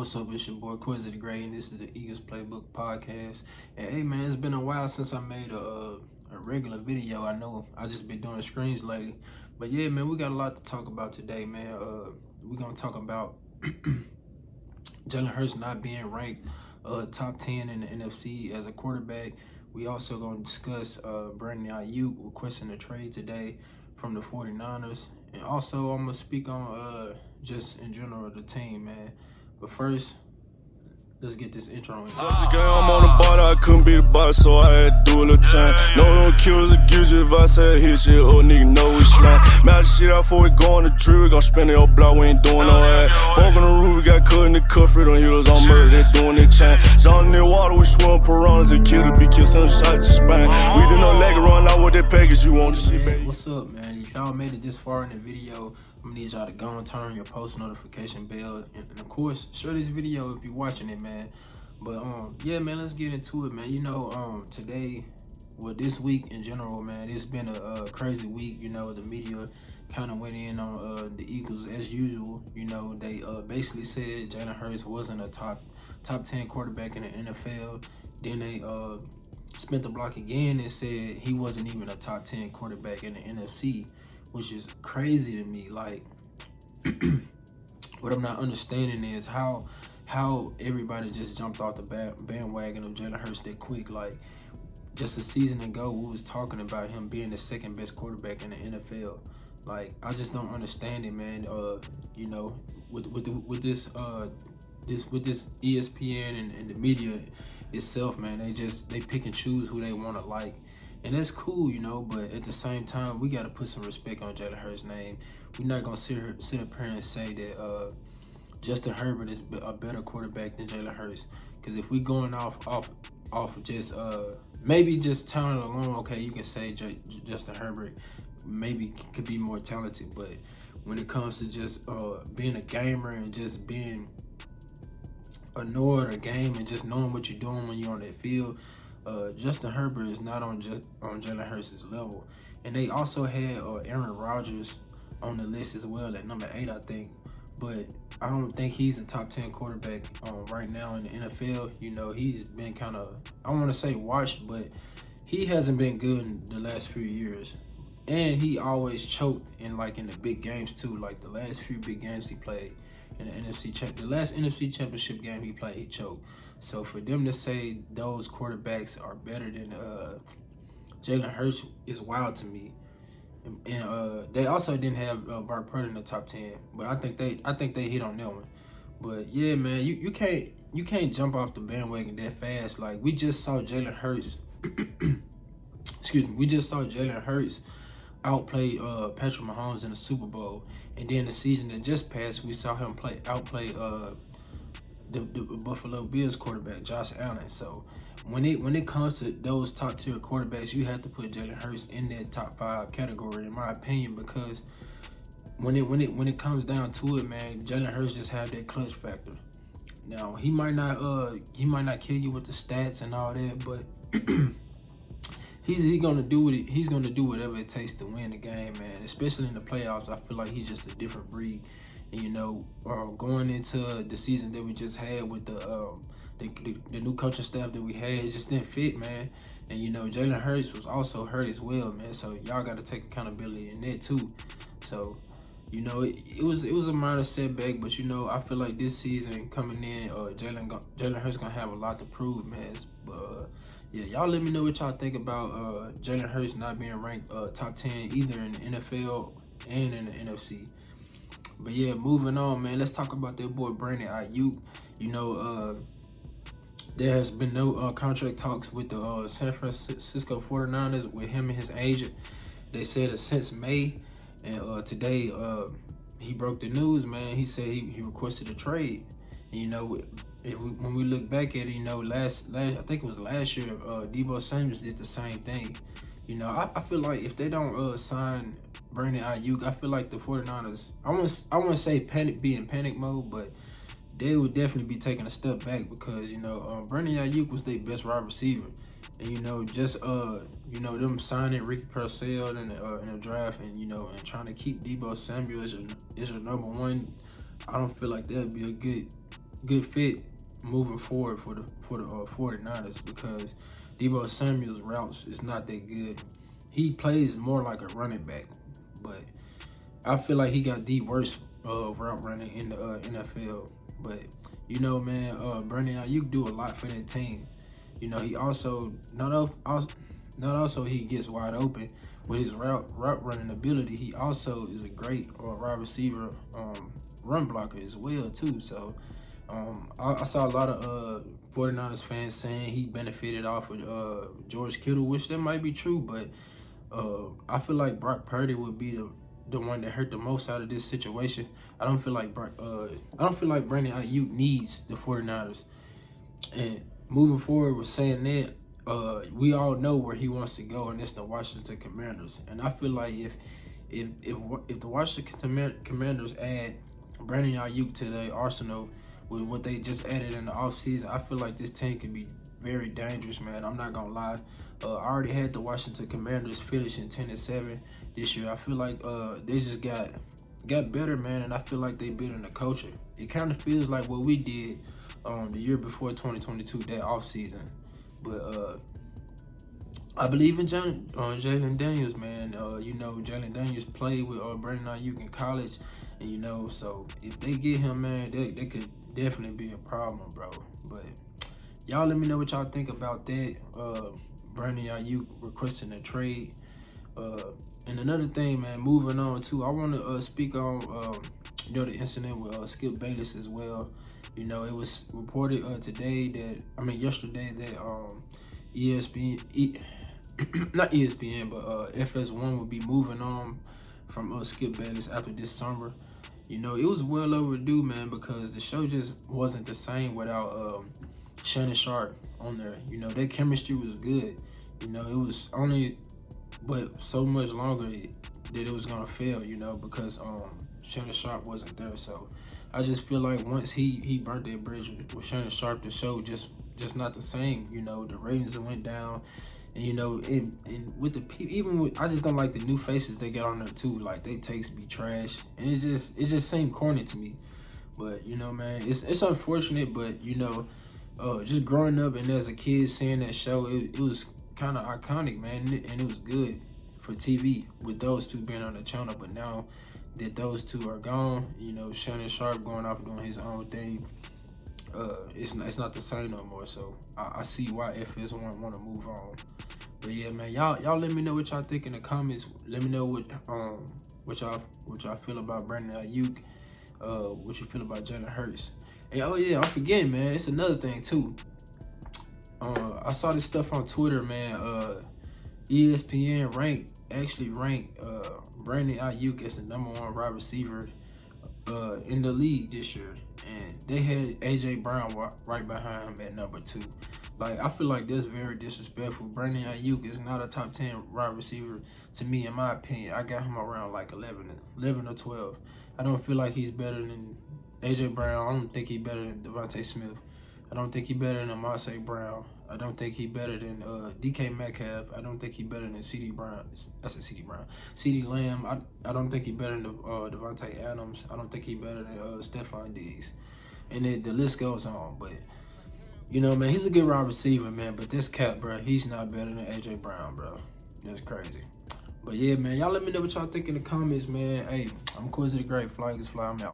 What's up? It's your boy Quizzy the Great, and this is the Eagles Playbook Podcast. And hey, man, it's been a while since I made a regular video. I know I just been doing screens lately, but yeah, man, we got a lot to talk about today, man. We're gonna talk about Jalen Hurts not being ranked top 10 in the NFC as a quarterback. We also gonna discuss Brandon Aiyuk requesting a trade today from the 49ers, and also I'm gonna speak on just in general the team, man. But first, let's get this intro in. I'm on the bar, I couldn't be the boss, so I had to do a little time. No, don't kill us, gives you advice, I hit shit, old nigga know we slime. Mad shit out before we go on the trip, we gon' spend the old block, we ain't doing no ad. Folk on the roof, we got cut in the cuff, rid on heels on murder, they doing their time. John in the water, we swim piranhas, and kill to be kissing the shot to spine. We did no leg run out with that package, you want to see, baby. What's up, man? If y'all made it this far in the video, I'm gonna need y'all to go and turn on your post notification bell, and of course, share this video if you're watching it, man. But yeah, man, let's get into it, man. You know, today, well, this week in general, man, it's been a crazy week. You know, the media kind of went in on the Eagles as usual. You know, they basically said Jalen Hurts wasn't a top 10 quarterback in the NFL. Then they spent the block again and said he wasn't even a top 10 quarterback in the NFC, which is crazy to me. Like, what I'm not understanding is how everybody just jumped off the bandwagon of Jalen Hurts that quick. Like, just a season ago, we was talking about him being the second best quarterback in the NFL. Like, I just don't understand it, man. You know, with this ESPN and the media itself, man, they pick and choose who they want to like. And that's cool, you know, but at the same time, we got to put some respect on Jalen Hurts' name. We're not going to sit up here and say that Justin Herbert is a better quarterback than Jalen Hurts. Because if we going off just maybe just talent alone, okay, you can say Justin Herbert maybe could be more talented. But when it comes to just being a gamer and just being annoyed a game and just knowing what you're doing when you're on that field, Justin Herbert is not on Jalen Hurts' level. And they also had Aaron Rodgers on the list as well at number 8, I think. But I don't think he's a top 10 quarterback right now in the NFL. You know, he's been kind of, I want to say washed, but he hasn't been good in the last few years. And he always choked in the big games too. Like the last few big games he played in the last NFC Championship game he played, he choked. So for them to say those quarterbacks are better than Jalen Hurts is wild to me. And they also didn't have Brock Purdy in the top 10, but I think they hit on that one. But yeah, man, you can't jump off the bandwagon that fast. Like, we just saw Jalen Hurts. Excuse me, we just saw Jalen Hurts outplay Patrick Mahomes in the Super Bowl, and then the season that just passed, we saw him outplay the Buffalo Bills quarterback Josh Allen. So when it comes to those top tier quarterbacks, you have to put Jalen Hurts in that top 5 category, in my opinion, because when it comes down to it, man, Jalen Hurts just have that clutch factor. Now he might not kill you with the stats and all that, but he's gonna do whatever it takes to win the game, man. Especially in the playoffs, I feel like he's just a different breed. And you know, going into the season that we just had with the new coaching staff that we had, it just didn't fit, man. And you know, Jalen Hurts was also hurt as well, man. So y'all got to take accountability in that too. So you know, it was a minor setback, but you know, I feel like this season coming in, Jalen Hurts gonna have a lot to prove, man. But yeah, y'all let me know what y'all think about Jalen Hurts not being ranked top 10 either in the NFL and in the NFC. But yeah, moving on, man. Let's talk about that boy Brandon Aiyuk. You know, there has been no contract talks with the San Francisco 49ers with him and his agent. They said since May, and today he broke the news, man. He said he requested a trade. And, you know, when we look back at it, you know, I think it was last year, Deebo Samuel did the same thing. You know, I feel like if they don't sign Brandon Aiyuk, I feel like the 49ers, I wouldn't say be in panic mode, but they would definitely be taking a step back, because, you know, Brandon Aiyuk was their best wide receiver. And, you know, just, you know, them signing Ricky Purcell in the draft, and, you know, and trying to keep Deebo Samuel as your number one, I don't feel like that would be a good good fit moving forward for the 49ers, because Deebo Samuel's routes is not that good. He plays more like a running back, but I feel like he got the worst route running in the NFL. But you know, man, Brandon Aiyuk do a lot for that team. You know, he also not also he gets wide open with his route running ability. He also is a great wide receiver, run blocker as well too. So I saw a lot of 49ers fans saying he benefited off of George Kittle, which that might be true, but I feel like Brock Purdy would be the one that hurt the most out of this situation. I don't feel like Brandon Aiyuk needs the 49ers. And moving forward with saying that, we all know where he wants to go, and it's the Washington Commanders. And I feel like if the Washington Commanders add Brandon Aiyuk to their arsenal with what they just added in the offseason, I feel like this team can be very dangerous, man. I'm not gonna lie. I already had the Washington Commanders finishing 10-7 this year. I feel like they just got better, man, and I feel like they built in the culture. It kind of feels like what we did the year before 2022, that offseason. But I believe in Jalen Daniels, man. You know, Jalen Daniels played with Brandon Aiyuk in college, and you know, so if they get him, man, they could definitely be a problem, bro. But y'all let me know what y'all think about that. Brandon Aiyuk requesting a trade. And another thing, man, moving on too, I want to speak on you know, the incident with Skip Bayless as well. You know, it was reported yesterday that not ESPN, but FS1 would be moving on from Skip Bayless after this summer. You know, it was well overdue, man, because the show just wasn't the same without Shannon Sharp on there. You know, their chemistry was good. You know, it was only but so much longer that it was gonna fail, you know, because Shannon Sharp wasn't there. So I just feel like once he burnt that bridge with Shannon Sharp, the show just not the same. You know, the ratings went down, and you know, and with the people, I just don't like the new faces they get on there too. Like, they takes be trash, and it just seemed corny to me. But you know, man, it's unfortunate, but you know, just growing up and as a kid seeing that show, it was kind of iconic, man, and it was good for TV with those two being on the channel. But now that those two are gone, you know, Shannon Sharp going off doing his own thing, it's not the same no more. So I see why FS1 want to move on. But yeah, man, y'all let me know what y'all think in the comments. Let me know what y'all feel about Brandon Aiyuk, what you feel about Jalen Hurts. And oh yeah, I'm forgetting, man, it's another thing too. I saw this stuff on Twitter, man. ESPN actually ranked Brandon Aiyuk as the #1 wide receiver in the league this year, and they had AJ Brown right behind him at #2. Like, I feel like that's very disrespectful. Brandon Aiyuk is not a top 10 wide receiver to me, in my opinion. I got him around like 11 or 12. I don't feel like he's better than AJ Brown. I don't think he's better than Devontae Smith. I don't think he's better than Amon-Ra Brown. I don't think he's better than DK Metcalf. I don't think he's better than CD Brown. I said CD Brown. CD Lamb. I don't think he's better than Devontae Adams. I don't think he's better than Stephon Diggs. And then the list goes on. But, you know, man, he's a good wide receiver, man. But this cat, bro, he's not better than AJ Brown, bro. That's crazy. But yeah, man, y'all let me know what y'all think in the comments, man. Hey, I'm Quizzy the Great. Flying is fly. I'm out.